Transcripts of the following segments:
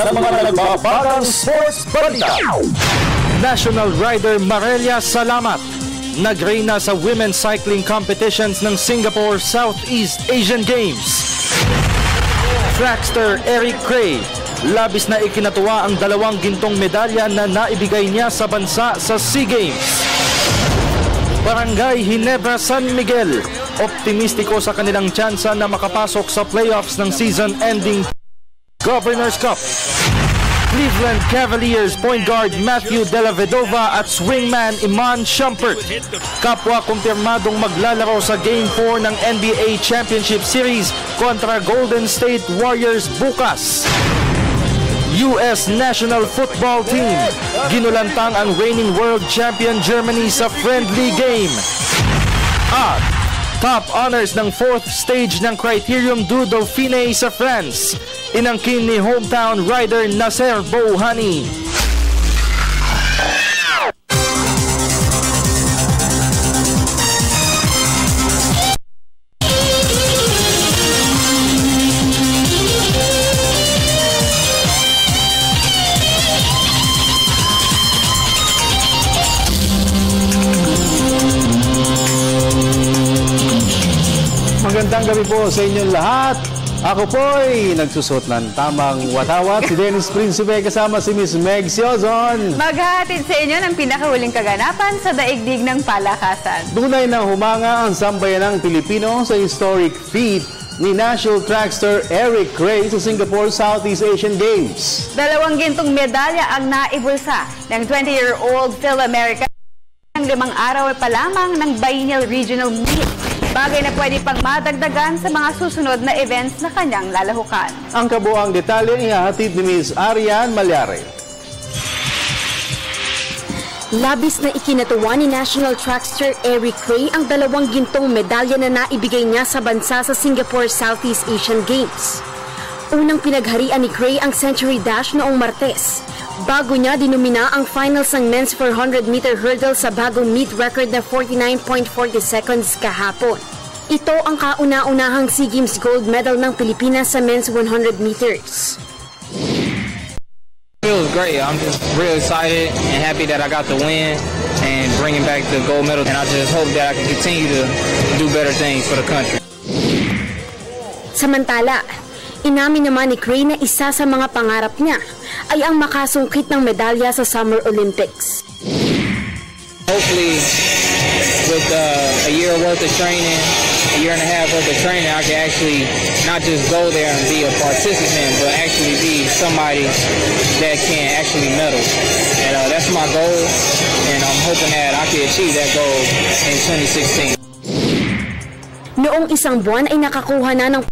ng mga nagbabagang sports balita. National Rider Marelia Salamat nagreyna sa women's cycling competitions ng Singapore Southeast Asian Games. Trackster Eric Cray, labis na ikinatuwa ang 2 gintong medalya na naibigay niya sa bansa sa SEA Games. Barangay Ginebra San Miguel, optimistiko sa kanilang tsansa na makapasok sa playoffs ng season-ending Governor's Cup. Cleveland Cavaliers point guard Matthew De La Vedova at swingman Iman Shumpert, kapwa kumpirmadong maglalaro sa Game 4 ng NBA Championship Series kontra Golden State Warriors bukas. US National Football Team, ginulantang ang reigning world champion Germany sa friendly game. At top honors ng 4th stage ng Criterium du Dauphiné sa France, inangkin ni hometown rider Nasser Bouhani. Magandang gabi po sa inyong lahat. Ako po'y nagsusot ng tamang watawat. Si Dennis Principe kasama si Miss Meg Siozon. Maghahatid sa inyo ng pinakahuling kaganapan sa daigdig ng palakasan. Tunay na humanga ang sambayanang Pilipino sa historic feat ni National Trackster Eric Cray sa Singapore Southeast Asian Games. 2 gintong medalya ang naibulsa ng 20-year-old Phil-American ng 5 araw pa lamang ng Biennial Regional Meet. Bagay na pwede pang madagdagan sa mga susunod na events na kanyang lalahukan. Ang kabuang detalye ihahatid ni Ms. Arian Malyare. Labis na ikinatuwa ni National Trackster Eric Cray ang 2 gintong medalya na naibigay niya sa bansa sa Singapore Southeast Asian Games. Unang pinagharian ni Cray ang Century Dash noong Martes, bago niya dinumina ang finals ng men's 400-meter hurdle sa bagong meet record na 49.40 seconds kahapon. Ito ang kauna-unahang SEA Games gold medal ng Pilipinas sa men's 100 meters. It feels great. I'm just real excited and happy that I got the win and bringing back the gold medal. And I just hope that I can continue to do better things for the country. Samantala, inamin naman ni Cray na isa sa mga pangarap niya ay ang makasungkit ng medalya sa Summer Olympics. Hopefully, with a year worth of training, a year and a half worth of training, I can actually not just go there and be a participant, but actually be somebody that can actually medal. And that's my goal, and I'm hoping that I can achieve that goal in 2016. Noong isang buwan ay nakakuha na ng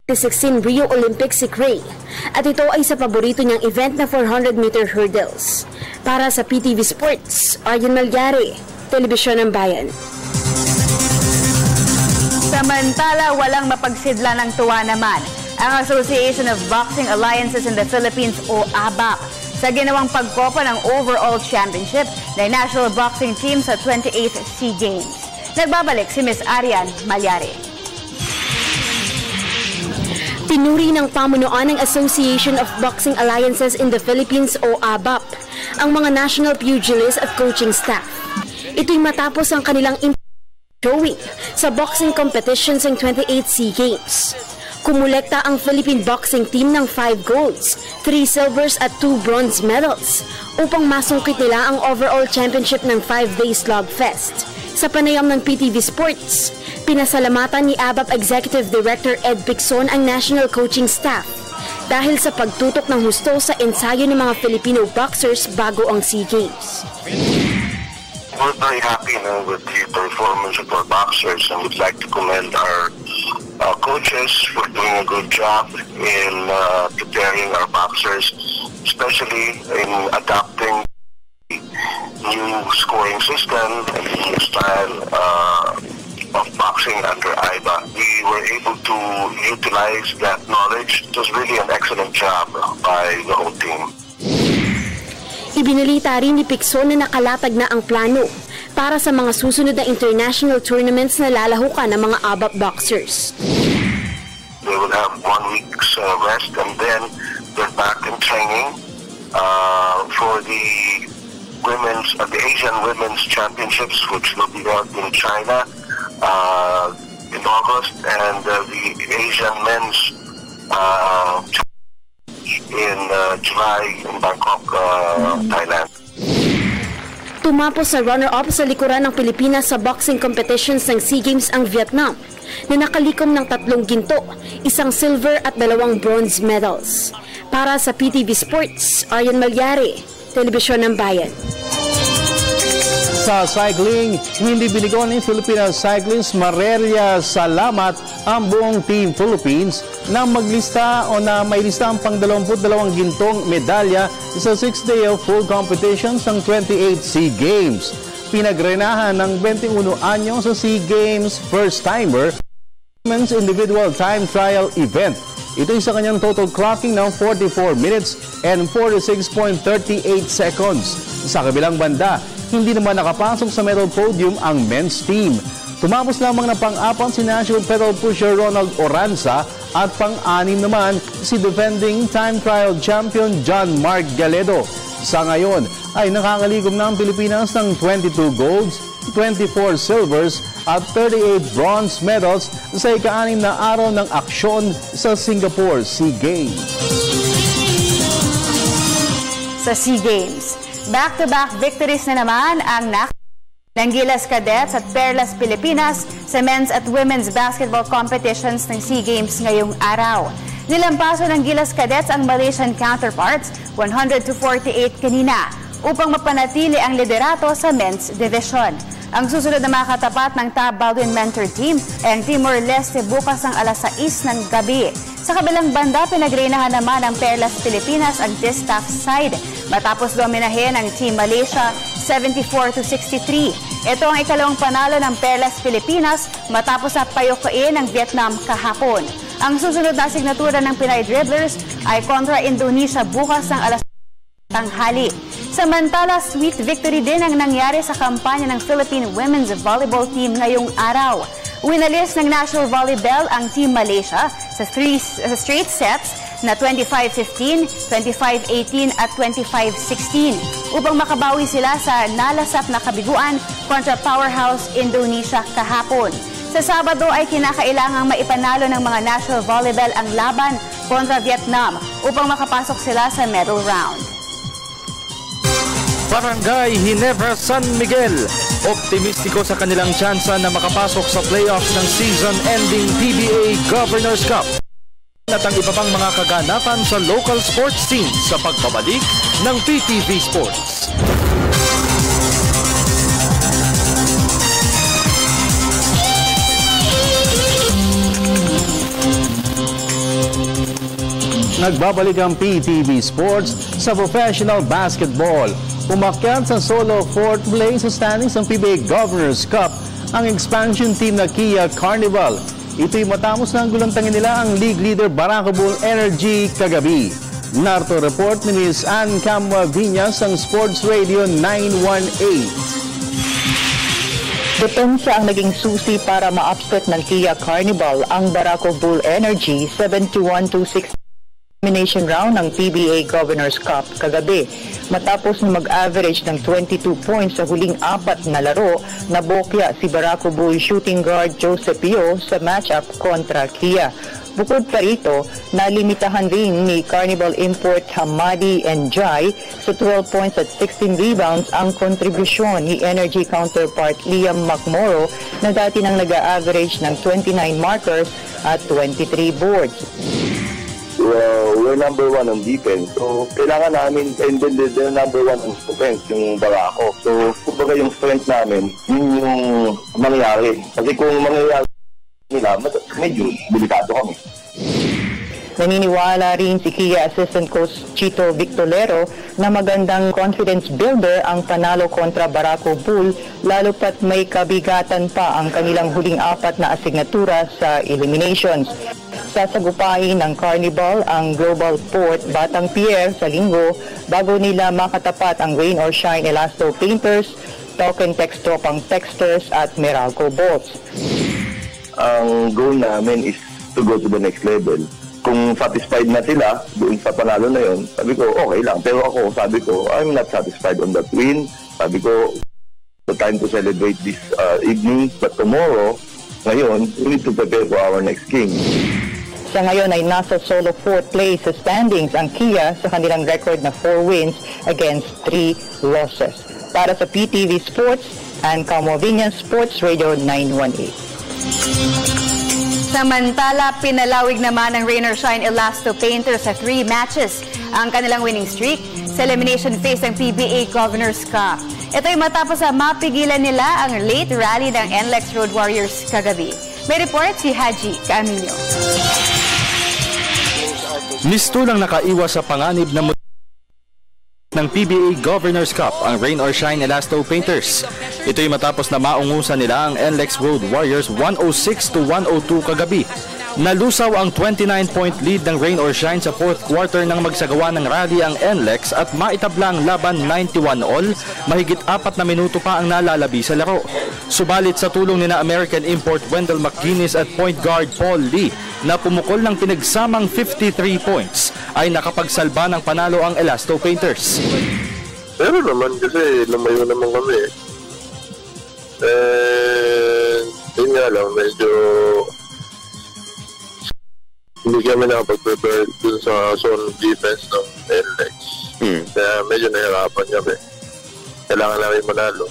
2016 Rio Olympics si Cray, at ito ay sa paborito niyang event na 400-meter hurdles. Para sa PTV Sports, Arian Malyare, Telebisyon ng Bayan. Samantala, walang mapagsidla ng tuwa naman ang Association of Boxing Alliances in the Philippines o ABAP sa ginawang pagkopa ng overall championship ng national boxing team sa 28th SEA Games. Nagbabalik si Miss Arian Malyare. Tinuri ng pamunuan ng Association of Boxing Alliances in the Philippines o ABAP ang mga national pugilists at coaching staff. Ito'y matapos ang kanilang showing sa boxing competitions ng 28th SEA Games. Kumulekta ang Philippine boxing team ng 5 golds, 3 silvers at 2 bronze medals upang masungkit nila ang overall championship ng 5-day slugfest. Sa panayam ng PTV Sports, pinasalamatan ni ABAP Executive Director Ed Picson ang national coaching staff dahil sa pagtutok ng husto sa ensayo ng mga Filipino boxers bago ang SEA Games. We're very happy with the performance of our boxers, and would like to commend our coaches for doing a good job in preparing our boxers, especially in adapting new scoring system and new style of boxing under AIBA. We were able to utilize that knowledge. It was really an excellent job by the whole team. Ibinalita rin ni Picson na nakalatag na ang plano para sa mga susunod na international tournaments na lalahukan ng mga ABAP boxers. They will have 1 week's rest and then they're back in training for the Asian Women's Championships, which will be held in China in August, and the Asian Men's in July in Bangkok, Thailand. Tumapos sa runner-up sa likuran ng Pilipinas sa boxing competitions ng SEA Games ang Vietnam, na nakalikom ng 3 ginto, 1 silver at 2 bronze medals. Para sa PTV Sports, Aryan Malyari, Telebisyon ng Bayan. Sa cycling, hindi binigon ng Philippine Cyclists Marelia Salamat ang buong Team Philippines na maglista o na may lista ang pang-22 gintong medalya sa 6th day of full competitions ng 28 SEA Games. Pinagrenahan ng 21 anyo sa SEA Games first-timer Women's Individual Time Trial Event. Ito'y sa kanyang total clocking ng 44 minutes and 46.38 seconds. Sa kabilang banda, hindi naman nakapasok sa medal podium ang men's team. Tumapos lamang na pang-apat si national pedal pusher Ronald Oranza at pang-anim naman si defending time trial champion John Mark Galedo. Sa ngayon ay nakakaligom na ang Pilipinas ng 22 golds, 24 silvers at 38 bronze medals sa ika-6 na araw ng aksyon sa Singapore SEA Games. Sa SEA Games, back-to-back victories na naman ang ng Gilas Cadets at Perlas Pilipinas sa men's at women's basketball competitions ng SEA Games ngayong araw. Nilampaso ng Gilas Cadets ang Malaysian counterparts 100-48 kanina upang mapanatili ang liderato sa men's division. Ang susunod na makatapat ng Tab Baldwin Mentor Team ay ang Timor-Leste bukas ng alas 6 ng gabi. Sa kabilang banda, pinagrenahan naman ng Perlas Pilipinas ang distaff side matapos dominahin ang Team Malaysia 74-63. Ito ang ikalawang panalo ng Perlas Pilipinas matapos sa payukuin ng Vietnam kahapon. Ang susunod na asignatura ng Pinay Dribblers ay kontra Indonesia bukas ng alas tanghali. Samantala, sweet victory din ang nangyari sa kampanya ng Philippine Women's Volleyball Team ngayong araw. Winalis ng National Volleyball ang Team Malaysia sa straight sets na 25-15, 25-18 at 25-16 upang makabawi sila sa nalasap na kabiguan kontra powerhouse Indonesia kahapon. Sa Sabado ay kinakailangang maipanalo ng mga National Volleyball ang laban kontra Vietnam upang makapasok sila sa medal round. Barangay Ginebra San Miguel, optimistiko sa kanilang tsansa na makapasok sa playoffs ng season-ending PBA Governors Cup. At ang iba pang mga kaganapan sa local sports scene sa pagbabalik ng PTV Sports. Nagbabalik ang PTV Sports sa professional basketball. Umakyat sa solo 4th place sa standings ng PBA Governors Cup ang expansion team na Kia Carnival. Ito'y matapos na ang gulantangin nila ang league leader Barako Bull Energy kagabi. Narto report ni Ms. Ann Camua Viñas ng Sports Radio 918. Depensa ang naging susi para ma-upset ng Kia Carnival ang Barako Bull Energy 7-1-2-6 elimination round ng PBA Governors Cup kagabi. Matapos na mag-average ng 22 points sa huling 4 na laro, nabokya si Barako Bull shooting guard Joseph Pio sa matchup kontra Kia. Bukod pa rito, nalimitahan rin ni Carnival import Hamadi and Jai sa 12 points at 16 rebounds ang kontribusyon ni Energy counterpart Liam McMorrow na dati nang nag-average ng 29 markers at 23 boards. We're number 1 on defense. So, kailangan namin, and then they're number 1 on offense, yung Barako. So, kumbaga yung strength namin, yun yung mangyayari. Kasi kung mangyayari nila, medyo delikado kami. Naniniwala rin si Kia Assistant Coach Chito Victolero na magandang confidence builder ang panalo kontra Barako Bull, lalo pat may kabigatan pa ang kanilang huling 4 na asignatura sa eliminations. Sasagupain ng Carnival ang Global Port Batang Pier sa Linggo bago nila makatapat ang Rain or Shine Elasto Painters, Token Textropang Texters at Meralco Bolts. Ang goal namin is to go to the next level. kung satisfied na sila doon sa panalo na yon, sabi ko, okay lang. Pero ako, sabi ko, I'm not satisfied on that win. Sabi ko, the time to celebrate this evening. But tomorrow, ngayon, we need to prepare for our next game. Sa ngayon ay nasa solo 4th place sa standings ang Kia sa kanilang record na 4 wins against 3 losses. Para sa PTV Sports and Kamovingan Sports Radio 918. Samantala, pinalawig naman ng Rain or Shine Elasto Painters sa 3 matches ang kanilang winning streak sa elimination phase ng PBA Governors Cup. Ito'y matapos na mapigilan nila ang late rally ng NLEX Road Warriors kagabi. May report si Haji Camino. Mistulang nakaiwas sa panganib na ng PBA Governors Cup ang Rain or Shine Elasto Painters. Ito'y matapos na maungusan nila ang NLEX Road Warriors 106-102 kagabi. Nalusaw ang 29-point lead ng Rain or Shine sa 4th quarter nang magsagawa ng rally ang NLEX at maitabla ang laban 91-all, mahigit 4 na minuto pa ang nalalabi sa laro. Subalit sa tulong ni na American import Wendell McGuinness at point guard Paul Lee na pumukol ng pinagsamang 53 points ay nakapagsalba ng panalo ang Elasto Painters. Pero naman kasi lumayo naman kami. Yun nga lang, medyo hindi kami nakapag-prepare dun sa zone defense ng NLEX. Kaya medyo nahirapan kami. Kailangan namin manalo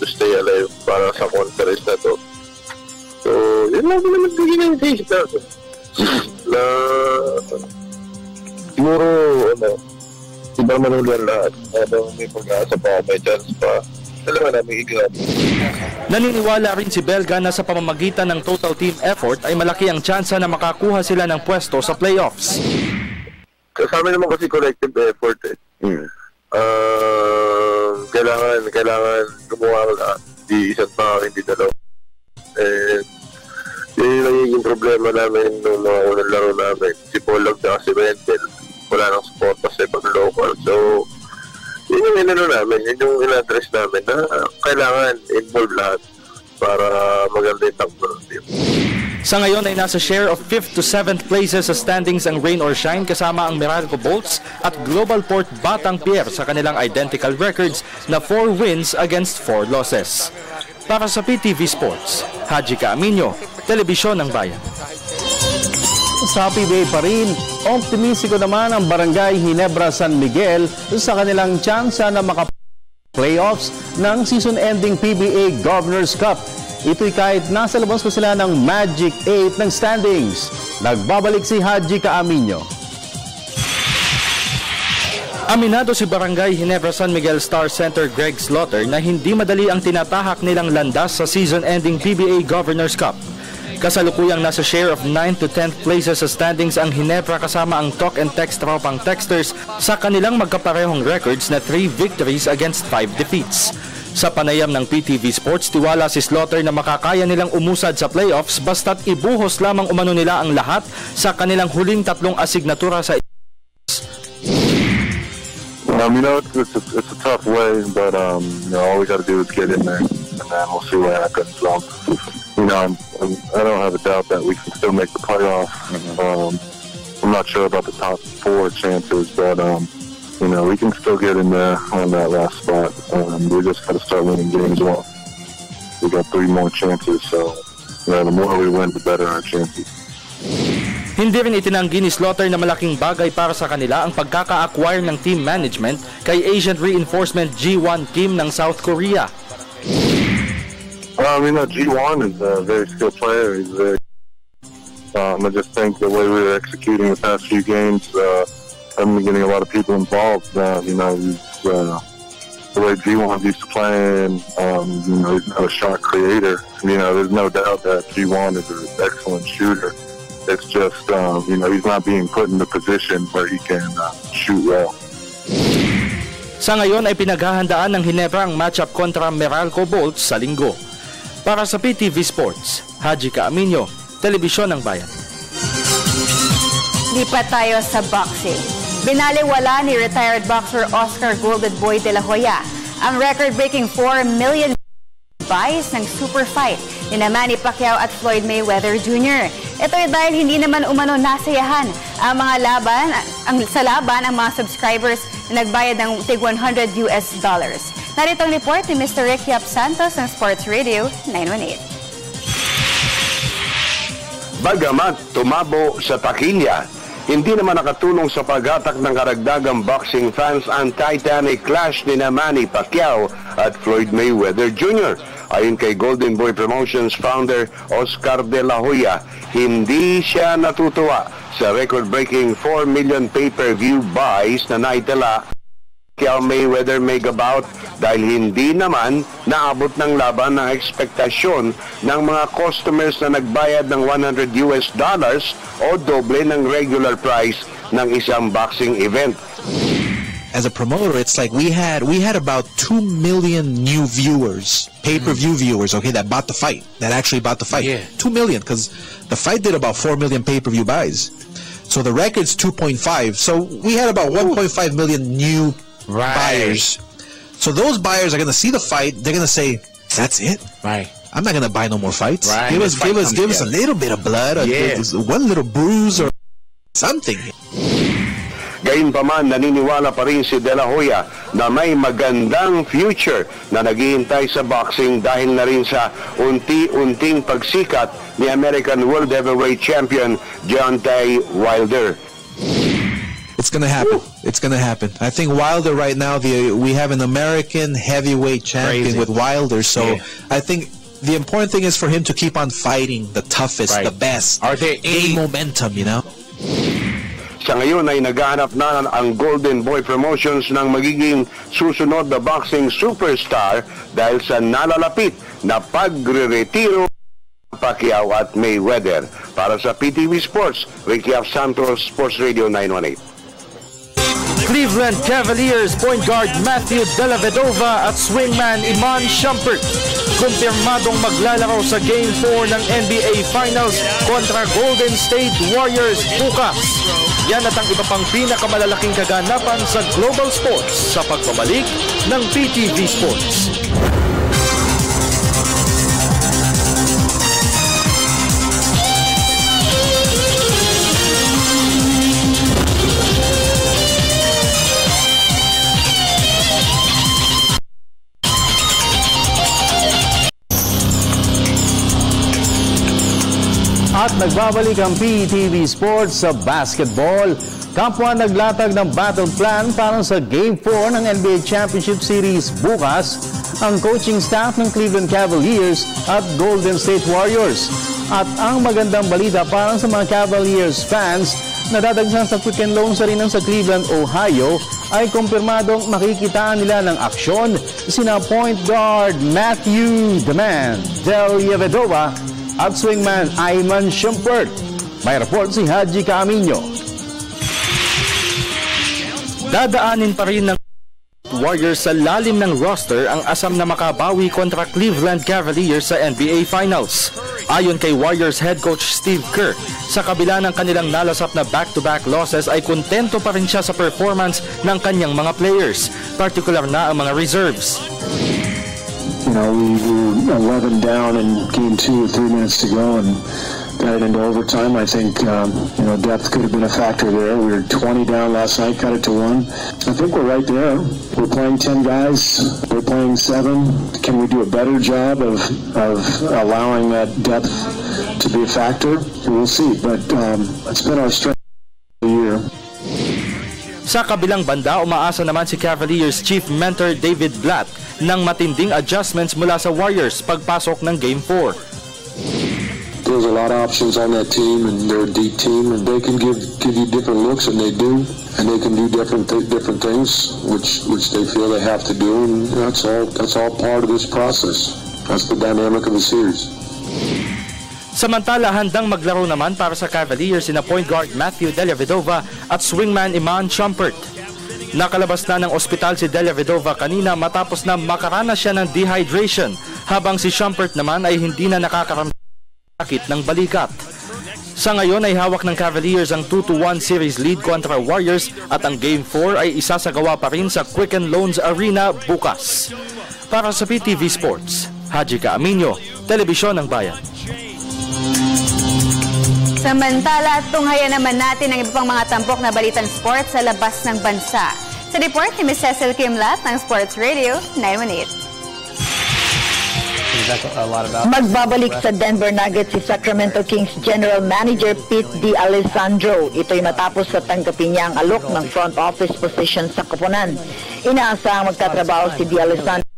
to stay alive para sa conference na to. So, yun lang naman bigyan ng face natin. Na siguro, iba manulan lahat. May pag-asa pa, may chance pa. Talaga namin iglap. Naniniwala rin si Belga na sa pamamagitan ng total team effort ay malaki ang tsansa na makakuha sila ng pwesto sa playoffs. Kasama naman kasi collective effort eh. Kailangan gumawa ka di isang tao, hindi dalawa. Yun yung nagiging problema namin nung mga unang laro namin. Si Polog na si Wendell, wala nang support kasi pag-local. So, yun yung inano namin, yun yung in-address namin na kailangan involve lahat para maganda yung takbo ng team. Sa ngayon ay nasa share of 5th to 7th places sa standings ang Rain or Shine kasama ang Meralco Bolts at Global Port Batang Pier sa kanilang identical records na 4 wins against 4 losses. Para sa PTV Sports, Haji Camino, Telebisyon ng Bayan. Sa PBA pa rin, optimistiko naman ang Barangay Ginebra San Miguel sa kanilang tsansa na maka-playoffs ng season-ending PBA Governors Cup. Ito'y kahit nasa labas pa sila ng Magic 8 ng standings. Nagbabalik si Haji Camino. Aminado si Barangay Ginebra San Miguel Star Center Greg Slaughter na hindi madali ang tinatahak nilang landas sa season-ending PBA Governors Cup. Kasalukuyang nasa share of 9th to 10th places sa standings ang Ginebra kasama ang Talk and Text tropang Texters sa kanilang magkaparehong records na 3 victories against 5 defeats. Sa panayam ng PTV Sports, tiwala si Slaughter na makakaya nilang umusad sa playoffs basta't ibuhos lamang umano nila ang lahat sa kanilang huling 3 asignatura sa it's a tough way, but all we got to do is get in there, and then we'll see what happens. I don't have a doubt that we can still make the playoffs. I'm not sure about the top 4 chances, but we can still get in there on that last spot. We just got to start winning games well. We got 3 more chances, so the more we win, the better our chances. Hindi rin itinanggi ni Slaughter na malaking bagay para sa kanila ang pagkaka-acquire ng team management kay Asian Reinforcement G1 Kim ng South Korea. G1 is a very skilled player. He's very. I just think the way we were executing the past few games, I'm getting a lot of people involved. The way G1 used to play, and he's not a shot creator. There's no doubt that G1 is an excellent shooter. It's just, he's not being put in the position where he can shoot well. Sa ngayon ay pinaghahandaan ng Ginebra ang matchup kontra Meralco Bolts sa linggo. Para sa PTV Sports, Haji Camino, Telebisyon ng Bayan. Lipat tayo sa boxing. Binaliwala ni retired boxer Oscar Golden Boy de la Hoya ang record-breaking 4 million buys ng super fight ni Manny Pacquiao at Floyd Mayweather Jr. Ito ay dahil hindi naman umano nasayahan ang mga laban, ang mga subscribers na nagbayad ng tig $100. Narito ang report ni Mr. Rick Yap Santos ng Sports Radio 918. Bagamat tumabo sa takilya, hindi naman nakatulong sa paghatak ng karagdagang boxing fans ang Titanic clash ni Manny Pacquiao at Floyd Mayweather Jr. Ayon kay Golden Boy Promotions founder Oscar De La Hoya, hindi siya natutuwa sa record-breaking 4 million pay-per-view buys na naitala Pacquiao Mayweather megabout dahil hindi naman naabot ng laban ng ekspektasyon ng mga customers na nagbayad ng $100 o doble ng regular price ng isang boxing event. As a promoter, it's like we had about 2 million new viewers, pay-per-view viewers, okay, that actually bought the fight. Yeah. 2 million, because the fight did about 4 million pay-per-view buys. So the record's 2.5. So we had about 1.5 million new buyers. So those buyers are going to see the fight. They're going to say, "That's it. Right. I'm not going to buy no more fights. Right. Give us a little bit of blood, or one little bruise, or something." Gayunpaman, naniniwala pa rin si De La Hoya na may magandang future na naghihintay sa boxing dahil na rin sa unti-unting pagsikat ni American World Heavyweight Champion Deontay Wilder. It's gonna happen. It's gonna happen. I think Wilder right now, we have an American heavyweight champion with Wilder. So I think the important thing is for him to keep on fighting the toughest, the best. Are there any momentum, you know? Sa ngayon ay naghahanap na ang Golden Boy Promotions ng magiging susunod na boxing superstar dahil sa nalalapit na pagre-retiro Pacquiao at Mayweather. Para sa PTV Sports, Ricky F. Santos, Sports Radio 918. Cleveland Cavaliers point guard Matthew Della Vedova at swingman Iman Shumpert kumpirmadong maglalaro sa Game 4 ng NBA Finals kontra Golden State Warriors bukas. Yan at ang iba pang pinakamalalaking kaganapan sa global sports sa pagbabalik ng PTV Sports. At nagbabalik ang PTV Sports sa basketball. Kapwa naglatag ng battle plan para sa Game 4 ng NBA Championship Series bukas ang coaching staff ng Cleveland Cavaliers at Golden State Warriors. At ang magandang balita para sa mga Cavaliers fans na dadagsan sa Quicken Loans Arena sa Cleveland, Ohio ay kumpirmadong makikitaan nila ng aksyon sina point guard Matthew "The Man" Della Vedova at swingman Iman Shumpert. May report si Haji Camino. Dadaanin pa rin ng Warriors sa lalim ng roster ang asam na makabawi kontra Cleveland Cavaliers sa NBA Finals. Ayon kay Warriors head coach Steve Kerr, sa kabila ng kanilang nalasap na back-to-back losses ay kontento pa rin siya sa performance ng kanyang mga players, partikular na ang mga reserves. You know, we were 11 down in game 2 with 3 minutes to go and got it into overtime. I think, depth could have been a factor there. We were 20 down last night, cut it to 1. I think we're right there. We're playing 10 guys. We're playing 7. Can we do a better job of allowing that depth to be a factor? We'll see. But it's been our strength of the year. Sa kabilang banda, umaasa naman si Cavaliers chief mentor David Blatt ng matinding adjustments mula sa Warriors pagpasok ng Game 4. There's a lot of options on that team, and they're a deep team, and they can give you different looks, and they do, and they can do different things, which they feel they have to do, and that's all part of this process. That's the dynamic of the series. Samantala, handang maglaro naman para sa Cavaliers sina point guard Matthew Della Vedova at swingman Iman Shumpert. Nakalabas na ng ospital si Della Vedova kanina matapos na makaranas siya ng dehydration, habang si Shumpert naman ay hindi na nakakaramdam ng sakit ng balikat. Sa ngayon ay hawak ng Cavaliers ang 2-1 series lead kontra Warriors at ang Game 4 ay isasagawa pa rin sa Quicken Loans Arena bukas. Para sa PTV Sports, Haji Camino, Telebisyon ng Bayan. Samantala, tunghayan naman natin ang iba pang mga tampok na balitang sports sa labas ng bansa. Sa report ni Ms. Cecil Kimlat ng Sports Radio 918. Magbabalik sa Denver Nuggets si Sacramento Kings General Manager Pete D'Alessandro. Ito'y matapos sa tanggapin niya ang alok ng front office position sa koponan. Inaasahang magtatrabaho si D'Alessandro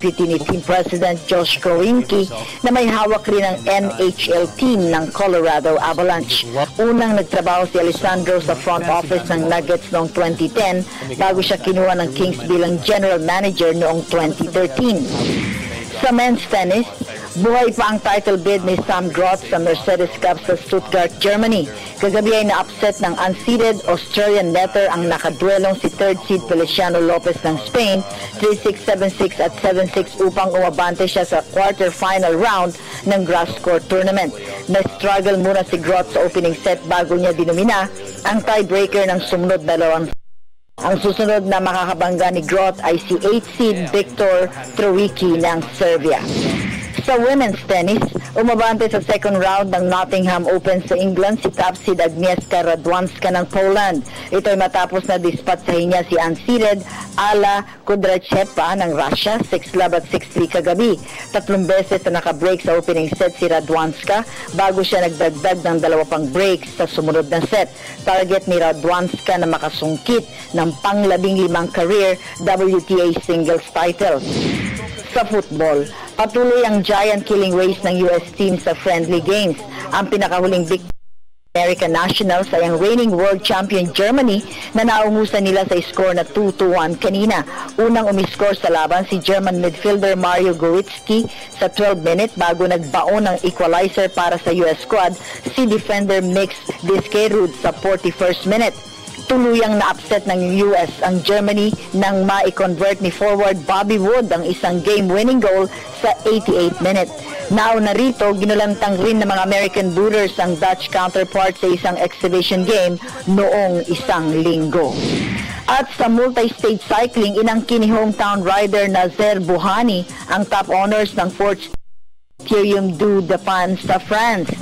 ni Team President Josh Kroenke na may hawak rin ng NHL team ng Colorado Avalanche. Unang nagtrabaho si Alessandro sa front office ng Nuggets noong 2010 bago siya kinuha ng Kings bilang General Manager noong 2013. Sa men's tennis, buhay pa ang title bid ni Sam Groth sa Mercedes Cup sa Stuttgart, Germany. Kagabi ay na-upset ng unseeded Australian netter ang nakaduelong si third seed Feliciano Lopez ng Spain, 3-6, 7-6 at 7-6 upang umabante siya sa quarter-final round ng grass court tournament. Na-struggle muna si Groth sa opening set bago niya dinumina ang tiebreaker ng sumunod na dalawang. Ang susunod na makakabangga ni Groth ay si 8th seed Viktor Troicki ng Serbia. Sa women's tennis, umabante sa second round ng Nottingham Open sa England si top seed Agnieszka Radwanska ng Poland. Ito'y matapos na dispatsahin niya si unseeded Alla Kudracheva ng Russia 6-love at 6-3 kagabi. 3 beses na nakabreak sa opening set si Radwanska bago siya nagdagdag ng 2 pang breaks sa sumunod na set. Target ni Radwanska na makasungkit ng pang-15 career WTA singles title. Sa football, patuloy ang giant killing race ng US team sa friendly games. Ang pinakahuling victory ng American Nationals ay ang reigning world champion Germany na naungusan nila sa score na 2-1 kanina. Unang umiskor sa laban si German midfielder Mario Goretzky sa 12 minutes bago nagbaon ng equalizer para sa US squad si defender Mix Diskerud sa 41st minute. Tuluyang na-upset ng US ang Germany nang ma-convert ni forward Bobby Wood ang isang game-winning goal sa 88 minutes. Nauna rito, ginulantang rin ng mga American Booters ang Dutch counterpart sa isang exhibition game noong isang linggo. At sa multi-stage cycling, inangkin ni hometown rider Nazer Bouhanni ang top honors ng 4th Criterium du Dauphin sa France.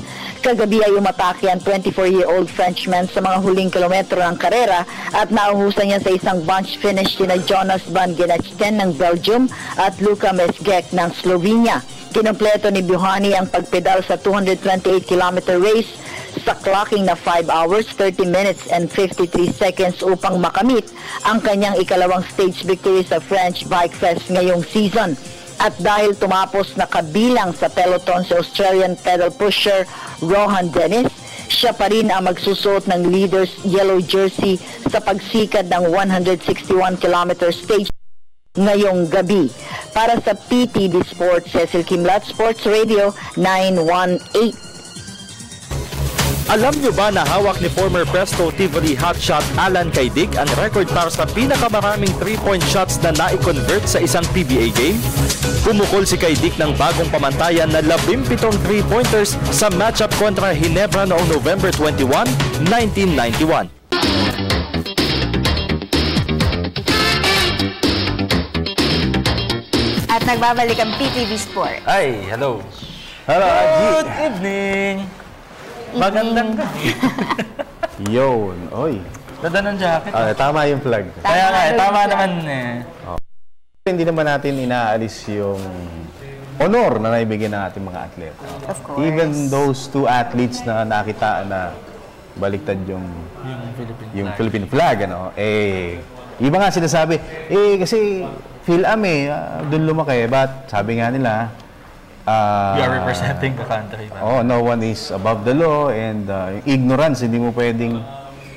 Kagabi ay umatake ang 24-year-old Frenchman sa mga huling kilometro ng karera at nauhusan niya sa isang bunch finish sina Jonas Van Genechten ng Belgium at Luka Mesgek ng Slovenia. Kinumpleto ni Bouhanni ang pagpedal sa 228-kilometer race sa clocking na 5 hours, 30 minutes and 53 seconds upang makamit ang kanyang ikalawang stage victory sa French Bike Fest ngayong season. At dahil tumapos na kabilang sa peloton si Australian pedal pusher Rohan Dennis, siya pa rin ang magsusuot ng leader's yellow jersey sa pagsikad ng 161-kilometer stage ngayong gabi. Para sa PTV Sports, Cecil Kimlat, Sports Radio 918. Alam nyo ba na hawak ni former Presto Tivoli hotshot Alan Caydic ang record para sa pinakamaraming 3-point shots na na-convert sa isang PBA game? Pumukol si Caydic ng bagong pamantayan na 17 3-pointers sa matchup kontra Ginebra noong November 21, 1991. At nagbabalik ang PTV Sport. Ay, hello. Hello, Good evening. Magandang gabi. Yun, oy. Ganda ng jacket. Tama yung flag. Kaya nga, tama naman eh. Hindi naman natin inaalis yung honor na naibigyan ng ating mga atleta. Of course. Even those 2 athletes na nakita na baliktad yung Philippine flag, ano, iba nga sinasabi, kasi Phil-Am doon lumaki, but sabi nga nila, you are representing the country. No one is above the law and ignorance, hindi mo pwedeng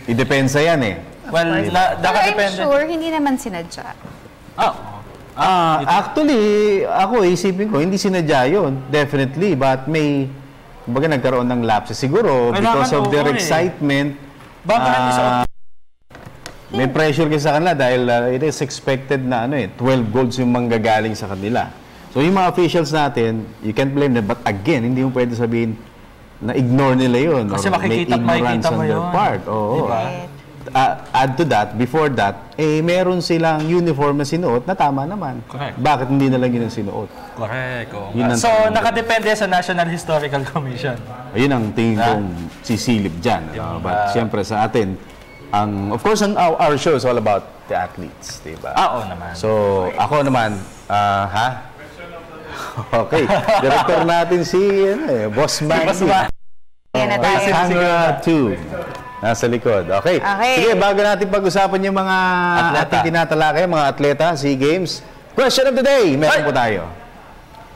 idepensa yan eh. Well, I'm sure hindi naman sinadya. Actually, ako isipin ko, hindi sinadya yun, definitely, but may, baga nagkaroon ng lapses siguro because of their excitement. May pressure kasi sa kanila dahil it is expected na 12 golds yung manggagaling sa kanila. So yung mga officials natin, you can't blame them, but again, hindi mo pwede sabihin na ignore nila yun. Kasi or may ignorance on their part. Oo. Diba? add to that, before that, meron silang uniform na sinuot na tama naman. Correct. Bakit hindi na lang yun ang sinuot? Correct. So, nakadepende sa National Historical Commission. Ayun ang tingin kong sisilip dyan. But siyempre sa atin, of course, our show is all about the athletes, diba? Oo naman. So, ako naman, Okay. Director natin si Boss Manny. Yan na tayo. Camera 2. Nasa likod. Okay. Sige, bago natin pag-usapan yung mga ating tinatalakay, mga atleta, SEA Games. Question of the day. Meron po tayo.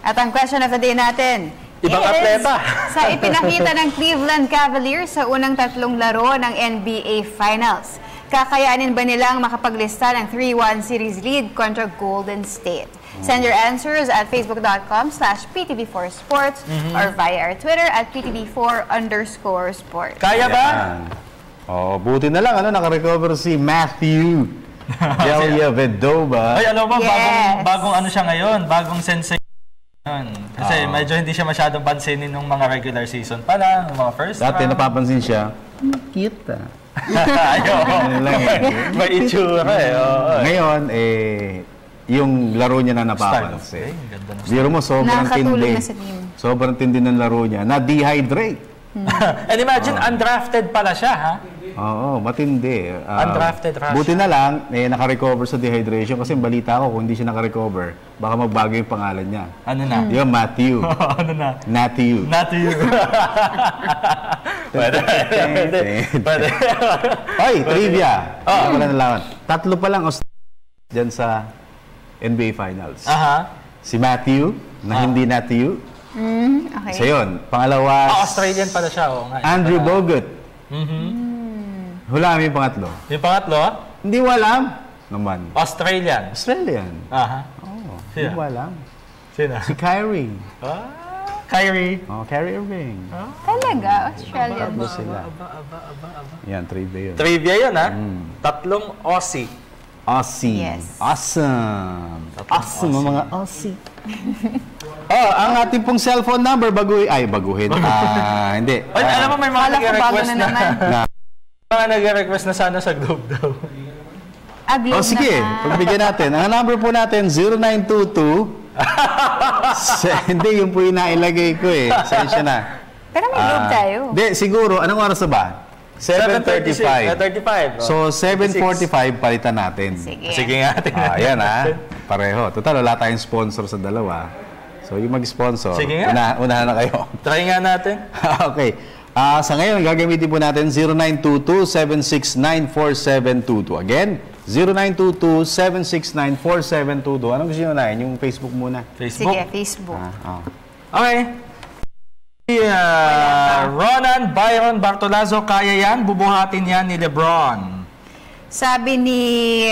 At ang question of the day natin, ibang atleta. Sa ipinakita ng Cleveland Cavaliers sa unang 3 laro ng NBA Finals. Kakayanin ba nilang makapaglista ng 3-1 series lead kontra Golden State? Send your answers at facebook.com/PTV4Sports or via our Twitter at PTV4_sports. Kaya ba? Buti na lang, naka-recover si Matthew Dellavedova. Ay, alam mo, bagong ano siya ngayon, bagong sensei. Kasi medyo hindi siya masyadong pansinin ng mga regular season pa lang, ng mga first round. Dati napapansin siya, cute may itsura Ngayon, yung laro niya na napapansin. Biro mo, sobrang tindi. Sobrang tindi ng laro niya. Na-dehydrate. And imagine, undrafted pala siya, ha? Oo, matindi. Undrafted Russia. Buti na lang, naka-recover sa dehydration kasi balita ko, kung hindi siya naka-recover, baka magbago yung pangalan niya. Ano na? Yung Matthew. Ano na? Matthew. Pwede. Oy, trivia. Wala nalaman. 3 pa lang dyan sa NBA Finals. Si Matthew, na hindi Matthew. Okay. Isa yun. Pangalawa, Australian pala siya. Andrew Bogut. Hulaan mo yung pangatlo. Yung pangatlo? Hindi mo alam. Naman. Australian. Hindi mo alam. Sino? Si Kyrie. Kyrie. Kyrie Irving. Talaga? Australian. Yan, trivia yun. Trivia yun, ha? 3 Aussie. Yes. Awesome. Awesome, mga Aussie. Ang ating pong cellphone number, baguhin. Hindi. Alam mo, may mga nag-request na. Mga nag-request na sana sa Globe daw. Sige, pagbigyan natin. Ang number po natin, 0922. Hindi, yun po yung nailagay ko Sensya na. Pero may Globe tayo. Hindi, siguro, anong oras na ba? 7:35. So, 7:45 palitan natin. Sige nga. Ayan pareho. Total, wala tayong sponsor sa dalawa. So, yung mag-sponsor, unahan na kayo. Try nga natin. Okay. Sa ngayon, gagamitin po natin 0922-769-4722. Again, 0922-769-4722. Anong gusto nyo na? Yung Facebook muna. Facebook? Sige, Facebook. Okay. Ronan Byron Bartolazo, kaya yan? Bubuhatin yan ni Lebron. Sabi ni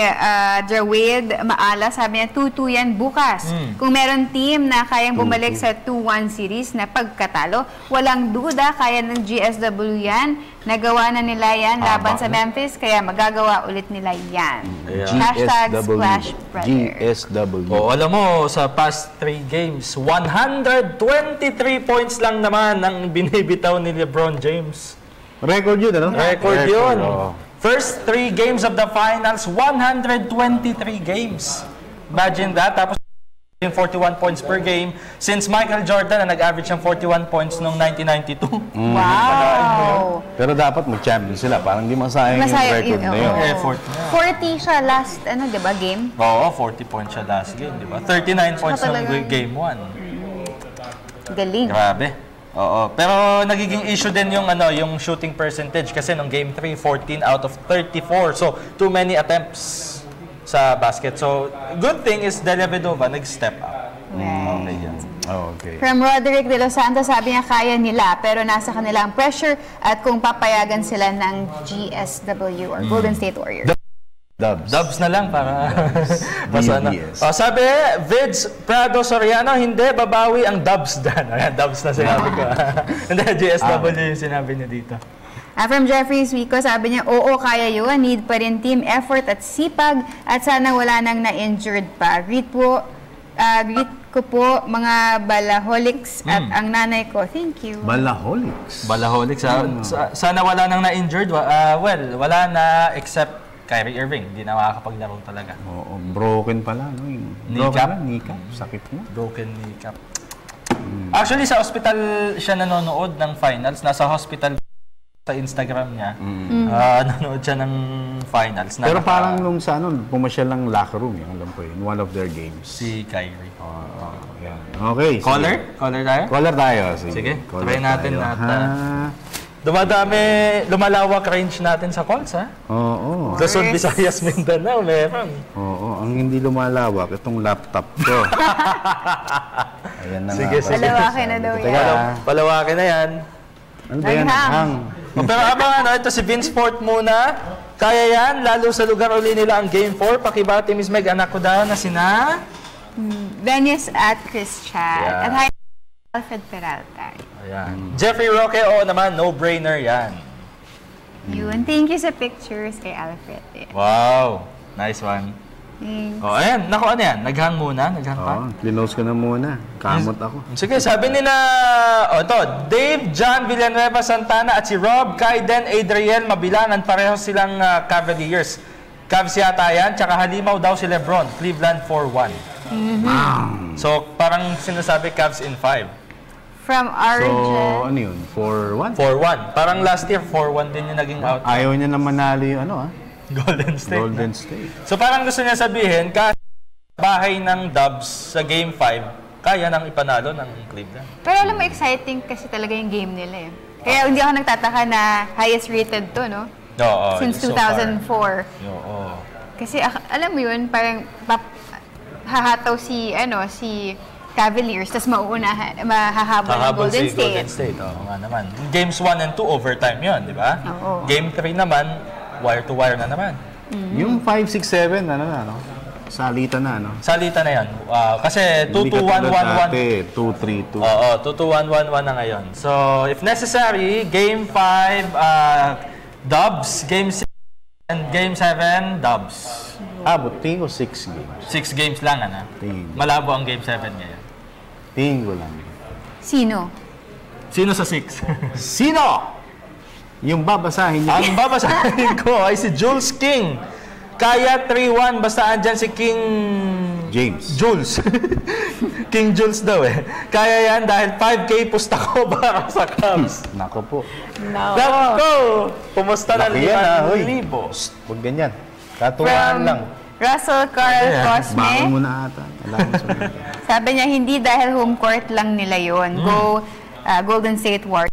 Jawed Maala, sabi niya 2-2 yan bukas. Kung meron team na kayang bumalik sa 2-1 series na pagkatalo, walang duda, kaya ng GSW yan. Nagawa na nila yan laban sa Memphis, kaya magagawa ulit nila yan. #SplashBrother. GSW. Alam mo, sa past 3 games, 123 points lang naman ang binibitaw ni LeBron James. Record yun, ano? Record yun. First 3 games of the finals, 123 games. Imagine that. Tapos 41 points per game since Michael Jordan na nag-average ng 41 points noong 1992. Wow! Pero dapat mag-champion sila. Parang hindi masayang yung record na yun. 40 siya last, di ba, game? Oo, 40 points siya last game, di ba? 39 points ng game 1. Galing. Grabe. Oo, pero nagiging issue din yung yung shooting percentage kasi nung game 3, 14 out of 34. So, too many attempts sa basket. So, good thing is Dellavedova nag-step up. Okay. From Roderick De Los Santos, sabi niya kaya nila pero nasa kanila ang pressure at kung papayagan sila ng GSW or Golden State Warriors. Dubs na lang para sabi, Vids Prado Soriano, hindi babawi ang Dubs dan. Dubs na sinabi ko. Hindi, GSW yung sinabi niya dito. From Jeffrey Swico, sabi niya, oo, kaya yun. Need pa rin team effort at sipag at sana wala nang na-injured pa. Greet ko po, mga balaholics at ang nanay ko. Thank you. Balaholics. Balaholics. Sana wala nang na-injured. Well, wala na except Kyrie Irving. Hindi na makakapaglaro talaga. Oo, broken pala. No? Kneecap? Kneecap. Sakit mo. Broken kneecap. Actually, sa hospital siya nanonood ng finals. Nasa hospital sa Instagram niya. Nanonood siya ng finals. Pero parang nung sa pumasyal lang locker room, yung alam ko yun, one of their games. Si Kyrie. Yan. Okay. Caller? Caller tayo? Caller tayo. Sige. Try natin lumalawak range natin sa calls, ha? Oo. Luzon, Visayas, Mindanao, meron. Oo. Ang hindi lumalawak, itong laptop ko. Ayan na sige. Palawakin na daw yan. Palawakin na yan. Ano ba yan? Hang. Pero abang ito si Vince Fort muna. Kaya yan, lalo sa lugar uli nila ang Game 4. Pakibati, Miss Meg, anak ko daw na sina... Venice at Christian. At hi, Alfred Peralta. Ayan. Jeffrey Roque, naman, no-brainer yan. Yun. Thank you sa pictures kay Alfred. Wow. Nice one. Thanks. Ayan. Naku, ano yan? Naghang muna? Naghang pa? Close ko na muna. Kamot ako. Sige, sabi nila, Dave, John Villanueva Santana at si Rob, Kaiden, Adriel, Mabilangan, pareho silang Cavaliers. Cavs yata yan, tsaka halimaw daw si Lebron, Cleveland 4-1. So, parang sinasabi Cavs in 5. From Origin. So, ano yun? 4-1? 4-1. Parang last year, 4-1 din yung naging outcome. Ayaw niya na manalo yung Golden State. Golden State. So, parang gusto niya sabihin, kasi bahay ng Dubs sa Game 5, kaya nang ipanalo ng Cleveland. Pero alam mo, exciting kasi talaga yung game nila eh. Kaya hindi ako nagtataka na highest rated to, no? Oo. Since 2004. Oo. Kasi alam mo yun, parang hahataw si Cavaliers, tapos mahahabol ng Golden State. Golden State, oo nga naman. Games 1 and 2, overtime yun, di ba? Oo. Game 3 naman, wire-to-wire na naman. Yung 5, 6, 7, Salita na, Salita na yan. Kasi 2-2-1-1-1. 2-3-2. Oo, 2-2-1-1-1 na ngayon. So, if necessary, Game 5, Dubs, Game 6, and Game 7, Dubs. But tingin ko 6 games. 6 games lang, Malabo ang Game 7 ngayon. Tingin ko lang. Sino? Sino sa 6? Sino? Yung babasahin niya. Ang babasahin ko ay si Jules King. Kaya 3-1, basta andyan si King... Jules. King Jules daw Kaya yan dahil 5K pusta ko para sa Cubs. Nako po. Nako! Pumusta na 5,000. Huwag ganyan. Katuwaan lang. Russell Carl Cosme. Bakit mo na ata. Sabi niya, hindi dahil home court lang nila yun. Go Golden State Warriors.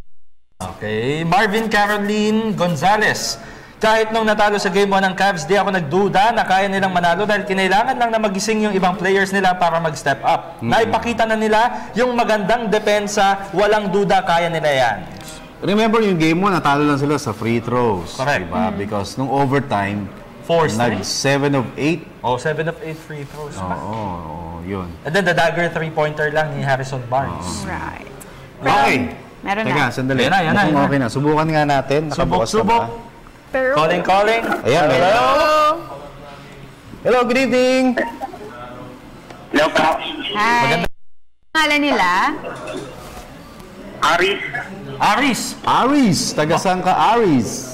Okay. Marvin Caroline Gonzalez. Kahit nung natalo sa Game 1 ng Cavs, di ako nagduda na kaya nilang manalo dahil kinailangan lang na magising yung ibang players nila para mag-step up. Naipakita na nila yung magandang depensa, walang duda, kaya nila yan. Remember yung Game 1, natalo lang sila sa free throws. Correct. Diba? Because nung overtime, 7 of 8. 7 of 8 free throws pa. Oo, yun. And then the dagger 3-pointer lang ni Harrison Barnes. Right. Okay. Meron Teka, sandali. Yan na. Okay na. Subukan nga natin. Subok. Calling. Ayan. Hello, good evening. Hello po. Hi. Pangalan nila? Aris. Taga saan ka, Aris?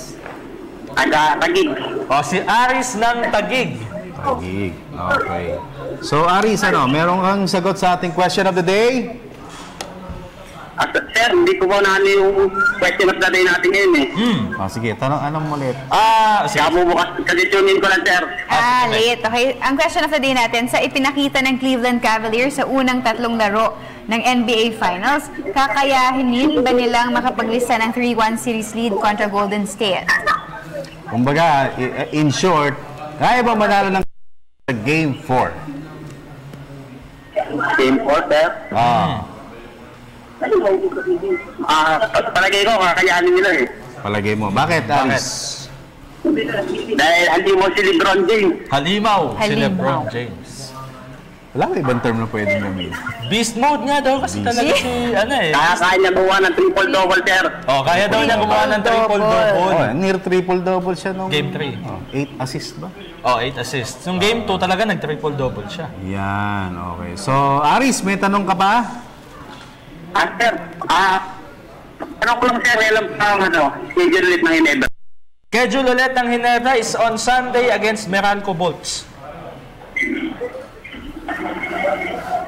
Tagig. Si Aris ng Tagig. Tagig. Okay. So, Aris, meron kang sagot sa ating question of the day? Sir, hindi ko na yung question of the day natin ngayon Sige, anong ulit? Bukas, kasi-tunin ko lang, sir. Late. Okay. Ang question of the day natin, sa ipinakita ng Cleveland Cavaliers sa unang 3 laro ng NBA Finals, kakayahin ba nilang makapaglista ng 3-1 series lead kontra Golden State? Kumbaga, in short, kaya ba manalo ng Game 4? Game 4, sir? Palagay ko, kakayanin nila Palagay mo. Bakit, Aris? Dahil hindi mo si LeBron James. Halimaw si LeBron James. Wala ba ibang term na pwedeng gamitin? Beast mode nga daw kasi talaga si Kaya niya gumawa ng triple-double, sir. Kaya daw niya gumawa ng triple-double. Near triple-double siya nung... Game 3. 8 assists ba? 8 assists. Yung game 2 talaga nag-triple-double siya. Yan, okay. So, Aris, may tanong ka ba? Sir, ano ko lang, sir, alam pa schedule ulit ng Ginebra. Schedule ulit ng Ginebra is on Sunday against Meralco Bolts.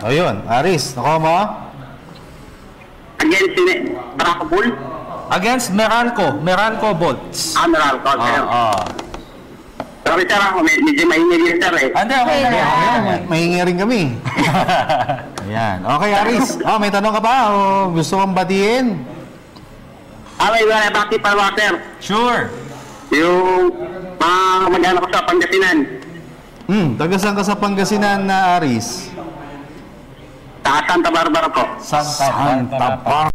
O yun, Aris, nakuha mo? Against Meralco Bull? Against Meralco Bolts. Meralco, sir. Sorry, sir, medyo mahingi sir eh. Hindi, okay. Mahingi rin kami. Ayan. Okay, Aris. May tanong ka ba o gusto kong batiin? May bakit pa ba, sir? Sure. Yung mag-anak ko sa Pangasinan. Taga saan ka sa Pangasinan na Aris? Santa Barbara po. Santa Barbara.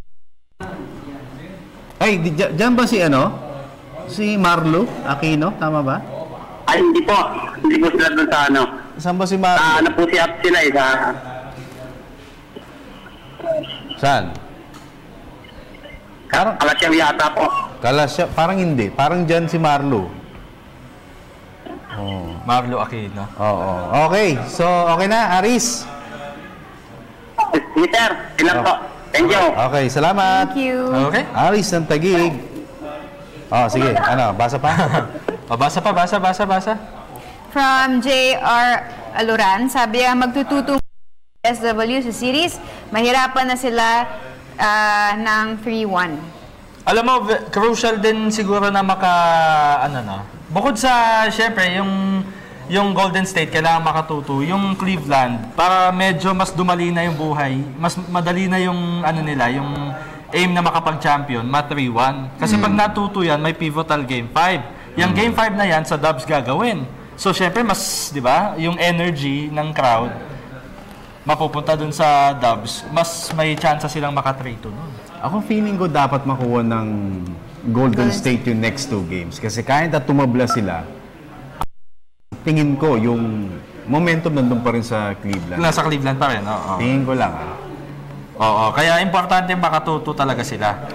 Ay, dyan ba si Si Marlo Aquino, tama ba? Ay, hindi po. Hindi po sila doon sa Saan ba si Marlo? Po si Up sila eh. Saan? Kalasyaw yata po. Kalasyaw? Parang hindi. Parang dyan si Marlo. Marlo Aquino. Okay. So, okay na, Aris. Yes, sir. Ilang po. Thank you. Okay, salamat. Thank you. Okay. Aris ng Taguig. Sige. Basa pa? Basa. From J.R. Aluran, sabi ang magtututo SW sa series, mahirapan na sila ng 3-1. Alam mo, crucial din siguro na bukod sa, syempre, yung Golden State, kailangan makatuto. Yung Cleveland, para medyo mas dumali na yung buhay, mas madali na yung, yung aim na makapag-champion, ma-3-1. Kasi pag natuto yan, may pivotal Game 5. Yung Game 5 na yan, sa Dubs gagawin. So, syempre, mas, di ba, yung energy ng crowd, mapupunta dun sa Dubs, mas may chance silang maka-3-2 nun. Ako feeling ko dapat makuha ng Golden State yung next 2 games. Kasi kahit na tumabla sila, tingin ko yung momentum nandun pa rin sa Cleveland. Nasa Cleveland pa rin, oo. Tingin ko lang. Kaya importante makatuto talaga sila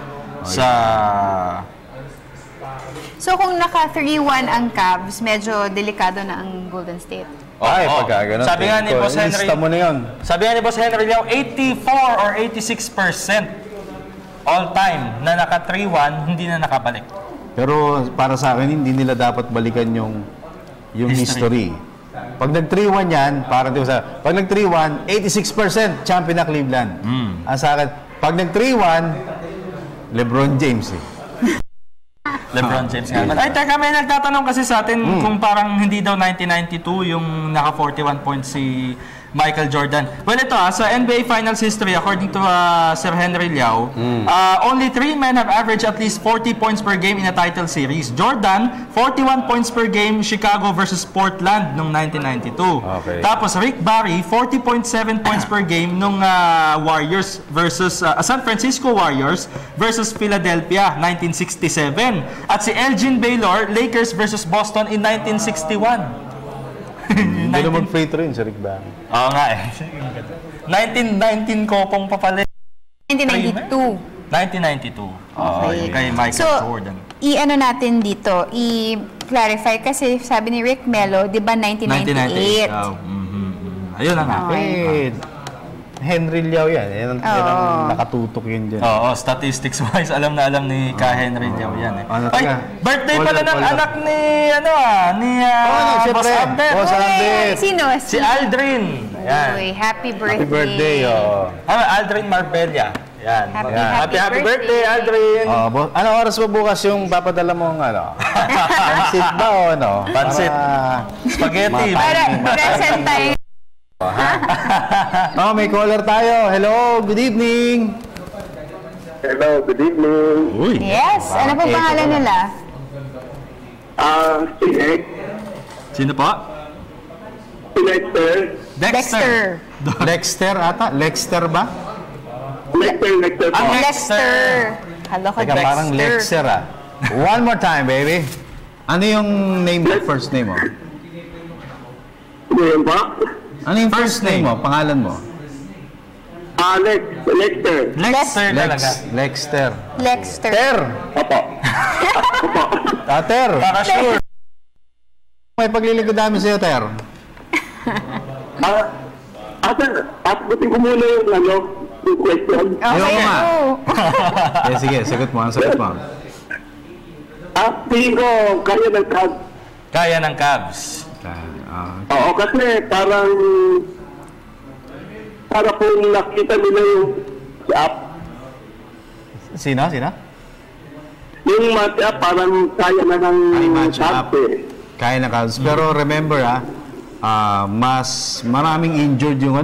So kung naka 3-1 ang Cavs, medyo delikado na ang Golden State. Pagka ganun. Sabi nga ni Boss Henry, mo na yun. Sabi nga ni Boss Henry, 84 or 86% all time na naka 3-1, hindi na nakabalik. Pero para sa akin, hindi nila dapat balikan yung history. Pag nag-3-1 yan, pag nag-3-1, 86% champion na Cleveland. Ang sa akin, pag nag-3-1, LeBron James LeBron James nga. Ay, teka, may nagtatanong kasi sa atin kung parang hindi daw 1992 yung naka 41 points si Michael Jordan. Well, ito sa NBA Finals history, according to Sir Henry Liao, only 3 men have averaged at least 40 points per game in a title series. Jordan, 41 points per game, Chicago versus Portland noong 1992. Okay. Tapos Rick Barry, 40.7 points per game nung Warriors versus San Francisco Warriors versus Philadelphia 1967. At si Elgin Baylor, Lakers versus Boston in 1961. Hindi naman free throw yun si Rick Barry. Oo nga 1919 kopong papalit. 1992. 1992. Okay. Kay Michael Jordan. I-ano natin dito, i-clarify kasi sabi ni Rick Melo, di ba 1998? Ayun na nga. Henry Liao yan. Yan ang nakatutok yun dyan. Statistics-wise, alam na alam ni Henry Liao yan. Ay, birthday pala ng anak ni, Boss Abder. Sino? Si Aldrin. Uy, happy birthday. Happy birthday, Aldrin Marbella. Yan. Happy birthday, Aldrin. Ano oras ba bukas yung papadala mong pansit ba o ano? Pansit. Spaghetti. Para present tayo. May caller tayo. Hello, good evening. Hello, good evening. Uy. Yes, ano pong pangalan nila? Sino po? Dexter. Dexter ata? Lexter ba? Lexter po. Lexter. Hello ka, Teka, parang Lexter One more time, baby. Ano yung first name mo? Ngayon ba? Ano yung first name mo? Pangalan mo? Lexter. Lexter talaga. Lexter. Lexter. Ter! Opo. Ter! Para sure. May paglilingkod namin sa'yo, Ter. Sir, sagutin ko muna yung question. Okay. nga. Sige, sagot mo. Ang sagot mo. Tingin ko, kaya ng Cavs. Kaya ng Cavs. Oo, kasi para kung nakita nila yung app. Sino? Yung match-up, parang kaya na ng Cavs eh. Kaya na Cavs. Pero remember mas maraming injured yung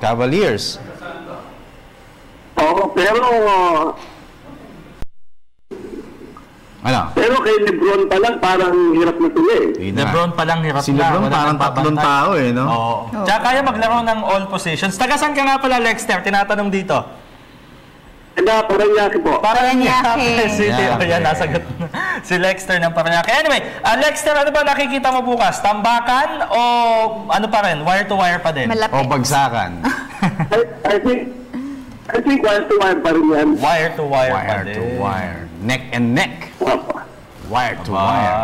Cavaliers. Oo, pero pero kay LeBron pa lang parang hirap na sila eh. LeBron pa lang hirap si LeBron parang tatlong tao eh, no? Oo. Tsaka kaya maglaro ng all positions. Tagasan ka nga pala, Lexter? Tinatanong dito. Paranaque po. Paranaque. Yan, nasagot si Lexter ng Paranaque. Anyway, Lexter, ano ba nakikita mo bukas? Tambakan o ano pa rin? Wire to wire pa din? Malapit. O bagsakan? I think wire to wire pa rin yan. Wire to wire pa din. Wire to wire. Neck and neck. Wire to wire.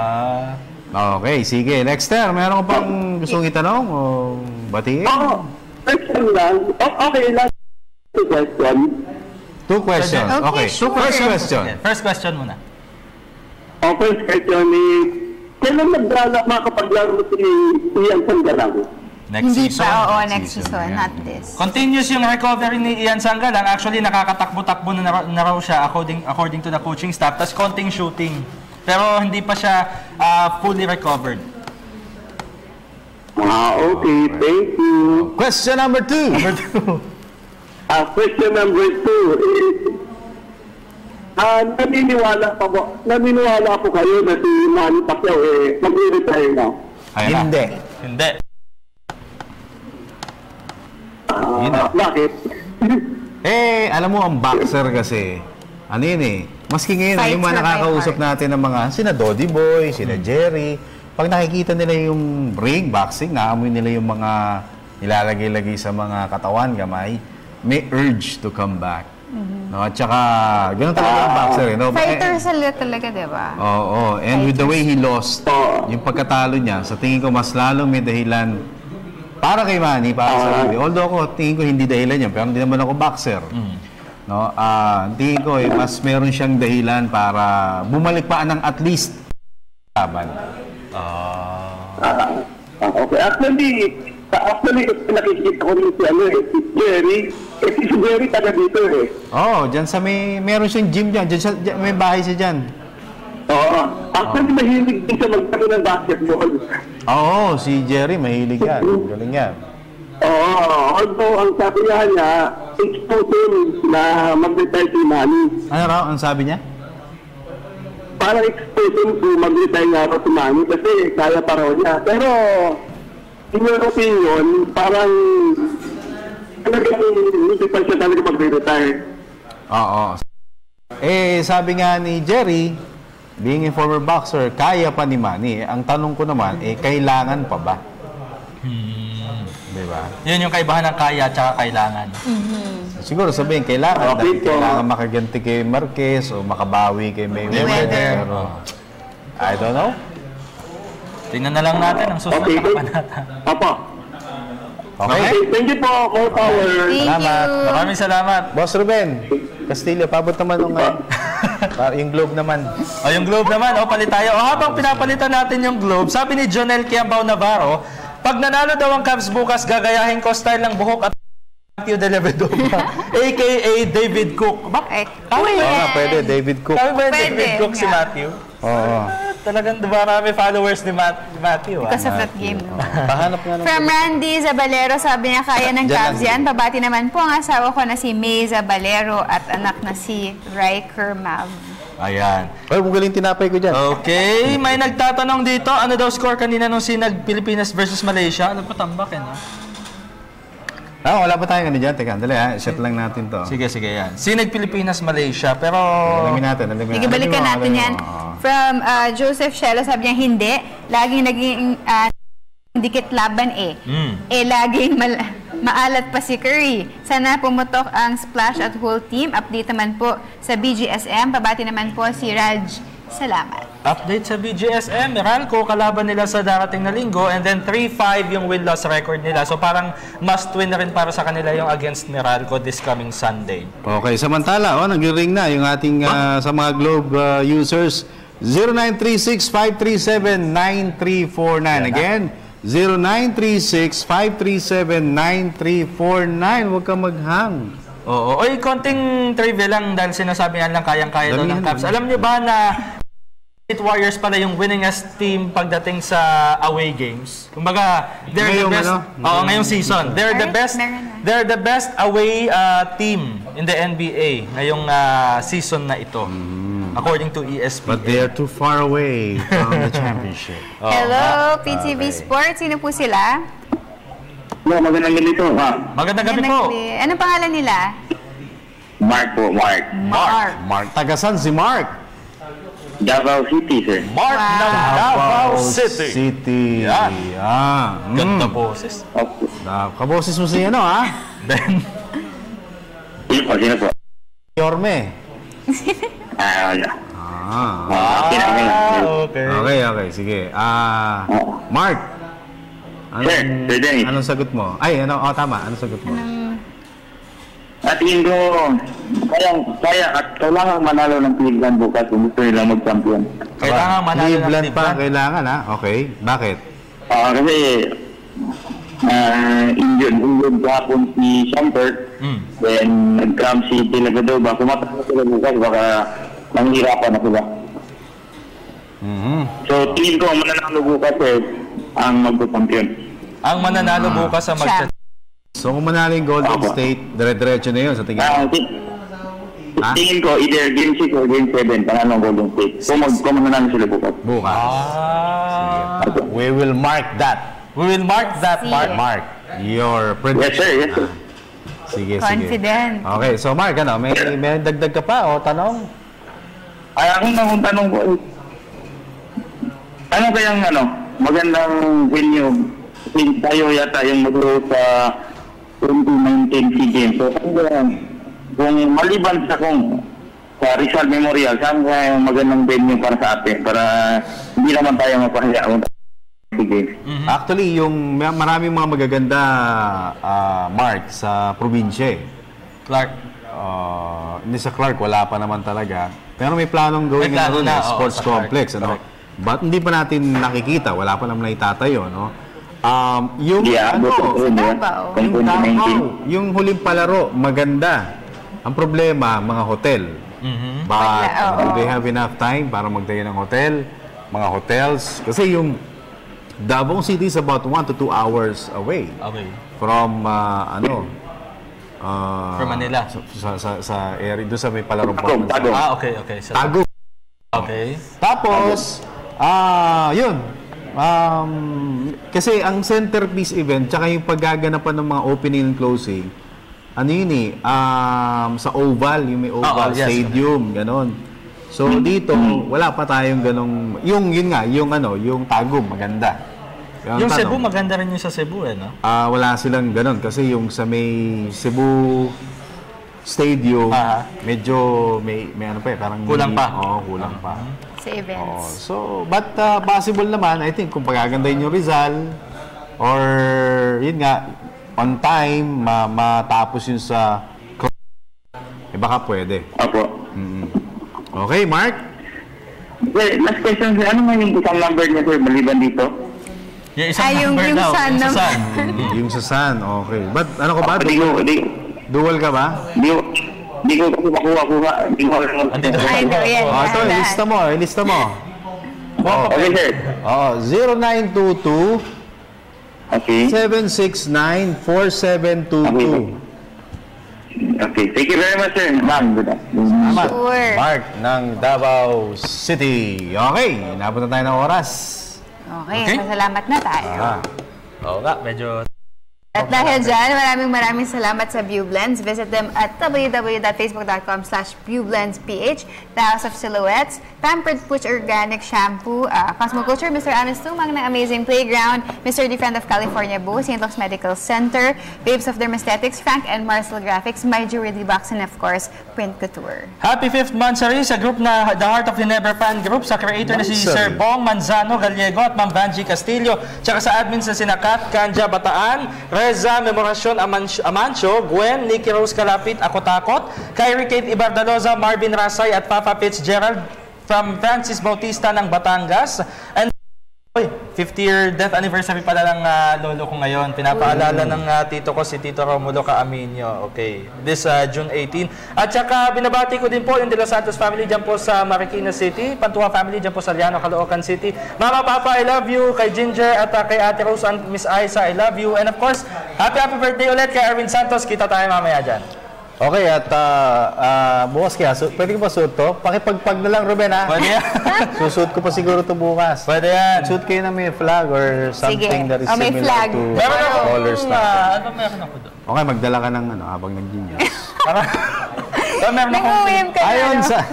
Okay, sige. Lexter, meron ka pang gustong itanong o batiin? Question lang. Okay, last question. Two questions. Okay. First question. First question muna. First question is, kailan makapaglaro si Ian Sanggalang? Next season. Next season, not this. Continuous yung recovery ni Ian Sanggalang. Actually, nakakatakbo-takbo na raw siya according to the coaching staff. Tapos konting shooting. Pero hindi pa siya fully recovered. Okay. Thank you. Question number 2. Question number 2 is, naniniwala po kayo na si Manny Pacquiao mag-retire na? Hindi. Bakit? Alam mo, ang boxer kasi, maski ngayon, yung mga nakakausap natin ng mga, sina Doddy Boy, sina Jerry, pag nakikita nila yung ring boxing, naamoy nila yung mga nilalagay-lagay sa mga katawan, gamay, may urge to come back. No? At saka, ganoon talaga ang boxer. Fighter sila talaga, di ba? Oo. And with the way he lost, yung pagkatalo niya, sa tingin ko, mas lalong may dahilan para kay Manny, para sa sarili. Although ako, tingin ko hindi dahilan yan, pero hindi naman ako boxer. No? Tingin ko, mas meron siyang dahilan para bumalik pa ng at least laban. Okay. Actually, nakikita ko rin si Jerry. Si Jerry taga dito eh. Dyan sa meron siyang gym dyan. May bahay siya dyan. Actually, mahilig din siya magkaroon ng basketball. Si Jerry, mahilig yan. Galing yan. Although, ang sabi niya, exposing na mag-retire si Manny. Ano raw ang sabi niya? Parang exposing to mag-retire nga raw si Manny kasi kaya pa raw niya. Pero, in your opinion, parang hindi pa siya talaga mag-retire. Sabi nga ni Jerry, being a former boxer, kaya pa ni Manny. Ang tanong ko naman, kailangan pa ba? Diba? Yun yung kaibahan ng kaya at saka kailangan. Siguro sabihin, kailangan. Kailangan makaganti kay Marquez o makabawi kay Mayweather. Pero, I don't know. Tingnan na lang natin ang susunod na kapanata. Okay. Thank you po. More power. Salamat. Maraming salamat. Boss Ruben, Castillo, pabot naman nung yung globe naman. Yung globe naman. Palit tayo. Habang pinapalitan natin yung globe, sabi ni Jonel Quiambao Navarro, pag nanalo daw ang Cavs bukas, gagayahin ko style ng buhok at Matthew De Levedova, a.k.a. David Cook. Bakit? Pwede, David Cook. David Cook si Matthew. Talagang marami followers ni Matthew. Because of that game. Pahanap nga From Randy Zabalero, sabi niya kaya ng Cavs yan. Pabati naman po ang asawa ko na si May Zabalero at anak na si Riker Mav. Ayan. Magaling tinapay ko dyan. Okay, may nagtatanong dito. Ano daw score kanina nung sinag Pilipinas versus Malaysia? Ano pa tambak wala pa tayong dyan. Teka, dali shot lang natin to. Sige, yan. Sinag Pilipinas Malaysia, pero... Alamin natin. Sige, balikan natin yan. From Joseph Shella, sabi niya hindi. Laging naging dikit laban eh. Laging maalat pa si Curry. Sana pumutok ang splash at whole team. Update naman po sa BGSM. Pabati naman po si Raj. Salamat. Update sa BGSM, Meralco, kalaban nila sa darating na linggo, and then 3-5 yung win-loss record nila. So parang must-win na rin para sa kanila yung against Meralco this coming Sunday. Okay, samantala, nag-ring na yung ating sa mga Globe users, 0936-537-9349. Again, 0936-537-9349. Huwag kang maghang. Oo. Oy, konting trivia lang dahil sinasabi lang kayang-kaya daw ng Cavs. Alam nyo ba na Warriors pala yung winningest team pagdating sa away games? Kumbaga, they're the best. Ngayong season. They're the best away team in the NBA ngayong season na ito. According to ESPN. But they are too far away from the championship. Hello, PTV Sports. Sino po sila? Magandang gabi po. Magandang gabi po. Anong pangalan nila? Mark po, Mark. Mark. Tagasan si Mark. Davao City, sir. Mark ng Davao City. Yan. Ganda boses. Kaboses mo si Ben. Sino po? Yorme. Okay. Sige. Mark. Anong sagot mo? Tama. Anong sagot mo? At tingin ko, kaya at kailangan manalo ng Cleveland bukas kung gusto nilang mag-champion. Kailangan manalo ng Cleveland pa, kailangan Okay, bakit? Kasi injured kahapon si Shumpert, then nag-cramp si Tilagadova. Kung matapos sila bukas, baka manghirapan na sila. So, tingin ko, mananalo bukas ang mag-champion. Ang mananalo bukas ang mag-champion. So kung manalo yung Golden State, dire-diretso na yun sa tingin ko. Tingin ko, either Game 6 or Game 7, panalo ng Golden State. Kung mananalo sila bukas. Sige. We will mark that. Mark. Your prediction. Yes, sir. Sige. Confident. Okay, so Mark, may dagdag ka pa o tanong? Akong tanong ko, ano kayang magandang venue? Tayo yata yung magro sa 2019 SEA Games. So, kung maliban sa Rizal Memorial, saan kaya yung magandang venue para sa atin? Para hindi naman tayo mapahiya. Actually, yung maraming mga magaganda, Mark, sa probinsya. Clark. Hindi sa Clark, wala pa naman talaga. Pero may planong gawin na sports complex. But hindi pa natin nakikita. Wala pa naman na itatayo, yung yung huling palaro, maganda. Ang problema, mga hotel. But do they have enough time para magtayo ng hotel? Mga hotels. Kasi yung Davao City is about 1 to 2 hours away. From from Manila. Sa area, doon sa may palarong okay. Tagum. Okay. Tapos, yun. Kasi ang centerpiece event tsaka yung paggaganapan ng mga opening and closing sa Oval, yung may Oval Stadium, ganon. So dito wala pa tayong ganong yung Tagum maganda. Yung Cebu maganda rin yung sa Cebu wala silang ganon kasi yung sa may Cebu Stadium medyo may parang kulang pa. Kulang pa. Sa events. But possible naman, I think, kung pagagandahin yung Rizal, or yun nga, on time, matapos yun sa baka pwede. Okay, Mark? Okay, last question, sir. Ano nga yung isang number niya, sir, maliban dito? Yung isang number daw, yung sa Sun. Yung sa Sun, okay. But ano ka ba? Dual ka ba? Hindi ko kasi makuha. Ito, ilista mo. Okay, sir. 0922 769-4722. Okay, thank you very much, sir. Salamat. Mark ng Davao City. Okay, nabot na tayo ng oras. Okay, salamat na tayo. Oo nga, medyo At dahil dyan, maraming salamat sa Viewblends. Visit them at www.facebook.com/ViewblendsPH, The House of Silhouettes, Pampered Push Organic Shampoo, Cosmoculture, Mr. Anis Tumang ng Amazing Playground, Mr. Defend of California Boo, St. Luke's Medical Center, Babes of Dermesthetics, Frank and Marcel Graphics, My Jewelry Box, and of course, Print Couture. Happy 5th monthsary sa group na The Heart of the Never Fan Group, sa creator na si Sir Bong Manzano Gallego at Ma'am Vanji Castillo, tsaka sa admin sa Sinakat, Kanja Bataan, Reza Memoracion Amancio, Gwen, Nikki Rose Kalapit, Ako Takot, Kyrie Kate Ibardaloza, Marvin Rasay at Papa Fitzgerald from Francis Bautista ng Batangas. And 50-year death anniversary pala ng lolo ko ngayon. Pinapaalala ng tito ko, si Tito Romulo Caaminio. Okay. This June 18. At saka binabati ko din po yung De Los Santos family dyan po sa Marikina City. Pantua family dyan po sa Liano, Caloocan City. Mama, Papa, I love you. Kay Ginger at kay Ate Rose and Miss Aiza, I love you. And of course, happy birthday ulit kay Erwin Santos. Kita tayo mamaya dyan. Okay, at bukas kaya, pwede ko ba suot to? Pakipagpag na lang, Ruben, ha? Pwede yan. Susuot ko pa siguro to bukas. Pwede yan. Suot kayo na may flag or something that is similar to colors na. Ano meron ako doon? Okay, magdala ka ng habang nag-genius. Meron ako. Ayon sa...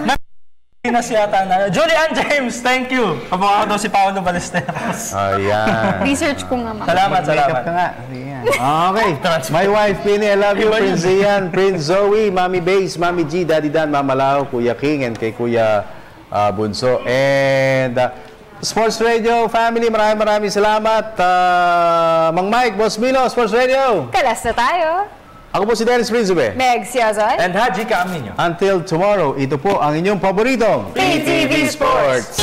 Pinas yata na. Julian James, thank you. Kapag daw si Paolo Ballesteros. Ayan. Research ko nga, Salamat. Ka nga. Okay. My wife, Pini, I love you. Prince Ian, Prince Zoe, Mami Base, Mami G, Daddy Dan, Mama Lau, Kuya King, and kay Kuya Bunso. And Sports Radio family, maraming salamat. Mang Mike, Boss Milo, Sports Radio. Kalas na tayo. Ako po si Dennis Prinzube. Meg Siazon. And Haji Caaminio. Until tomorrow, ito po ang inyong paboritong PTV Sports.